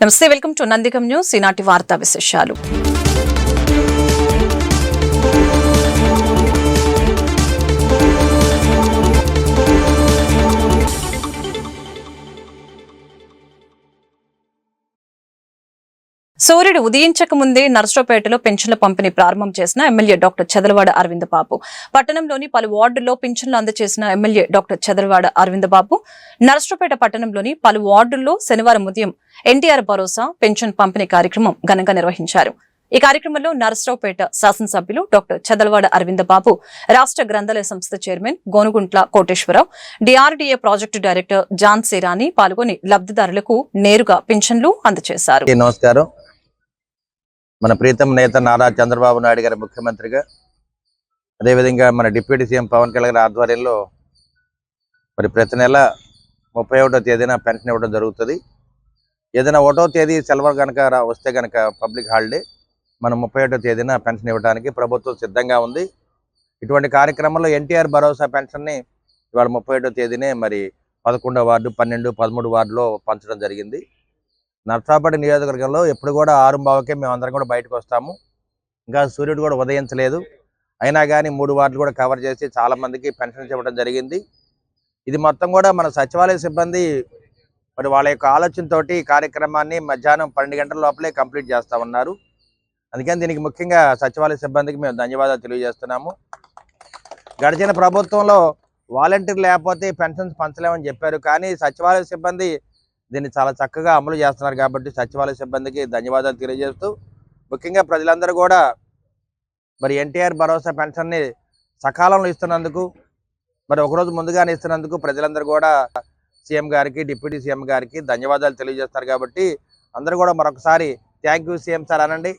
నమస్తే, welcome to Nandigam news. ఈనాటి వార్తా విశేషాలు. సూర్యుడు ఉదయించక ముందే నర్సరావుపేటలో పింఛన్ల పంపిణీ ప్రారంభం చేసిన ఎమ్మెల్యే డాక్టర్ చదలవాడ అరవింద్ బాబు. పట్టణంలోని పలు వార్డుల్లో పింఛన్లు అందజేసిన ఎమ్మెల్యే డాక్టర్ చదలవాడ అరవింద్ బాబు నర్సరావుపేట పట్టణంలోని పలు వార్డుల్లో శనివారం ఉదయం ఎన్టీఆర్ భరోసా పింఛన్ పంపిణీ కార్యక్రమం ఘనంగా నిర్వహించారు. ఈ కార్యక్రమంలో నర్సరావుపేట శాసనసభ్యులు డాక్టర్ చదలవాడ అరవింద్ బాబు, రాష్ట్ర గ్రంథాలయ సంస్థ chairman Gonuguntla Koteswararao, DRDA project director Jhansi Rani పాల్గొని లబ్ధిదారులకు నేరుగా పింఛన్లు అందజేశారు. నమస్కారం. మన ప్రీతం నేత నారా చంద్రబాబు నాయుడు గారి ముఖ్యమంత్రిగా, అదేవిధంగా మన డిప్యూటీ సీఎం పవన్ కళ్యాణ్ గారి ఆధ్వర్యంలో మరి ప్రతి నెల 31వ తేదీన పెన్షన్ ఇవ్వడం జరుగుతుంది. ఏదైనా 1వ తేదీ సెలవు కనుక వస్తే కనుక పబ్లిక్ హాలిడే, మనం 31వ తేదీన పెన్షన్ ఇవ్వడానికి ప్రభుత్వం సిద్ధంగా ఉంది. ఇటువంటి కార్యక్రమంలో ఎన్టీఆర్ భరోసా పెన్షన్ని ఇవాళ 31వ తేదీనే మరి 11వ వార్డు, 12, 13 వార్డులో పంచడం జరిగింది. నర్సరావుపేట నియోజకవర్గంలో ఎప్పుడు కూడా 6:15కే మేమందరం కూడా బయటకు వస్తాము. ఇంకా సూర్యుడు కూడా ఉదయించలేదు, అయినా కానీ 3 వార్డులు కూడా కవర్ చేసి చాలా మందికి పెన్షన్స్ ఇవ్వడం జరిగింది. ఇది మొత్తం కూడా మన సచివాలయ సిబ్బంది మరి వాళ్ళ యొక్క ఆలోచనతోటి కార్యక్రమాన్ని మధ్యాహ్నం 12 గంటల లోపలే కంప్లీట్ చేస్తూ ఉన్నారు. అందుకని దీనికి ముఖ్యంగా సచివాలయ సిబ్బందికి మేము ధన్యవాదాలు తెలియజేస్తున్నాము. గడిచిన ప్రభుత్వంలో వాలంటీర్ లేకపోతే పెన్షన్స్ పంచలేమని చెప్పారు, కానీ సచివాలయ సిబ్బంది దీన్ని చాలా చక్కగా అమలు చేస్తున్నారు. కాబట్టి సచివాలయ సిబ్బందికి ధన్యవాదాలు తెలియజేస్తూ, ముఖ్యంగా ప్రజలందరూ కూడా మరి ఎన్టీఆర్ భరోసా పెన్షన్ని సకాలంలో ఇస్తున్నందుకు, మరి ఒకరోజు ముందుగానే ఇస్తున్నందుకు ప్రజలందరూ కూడా సీఎం గారికి, డిప్యూటీ సీఎం గారికి ధన్యవాదాలు తెలియజేస్తారు. కాబట్టి అందరూ కూడా మరొకసారి థ్యాంక్ యూ సీఎం సార్ అనండి.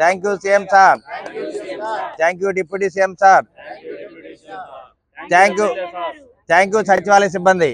Thank you CM sir, thank you deputy CM sir, thank you సచివాలయ సిబ్బంది.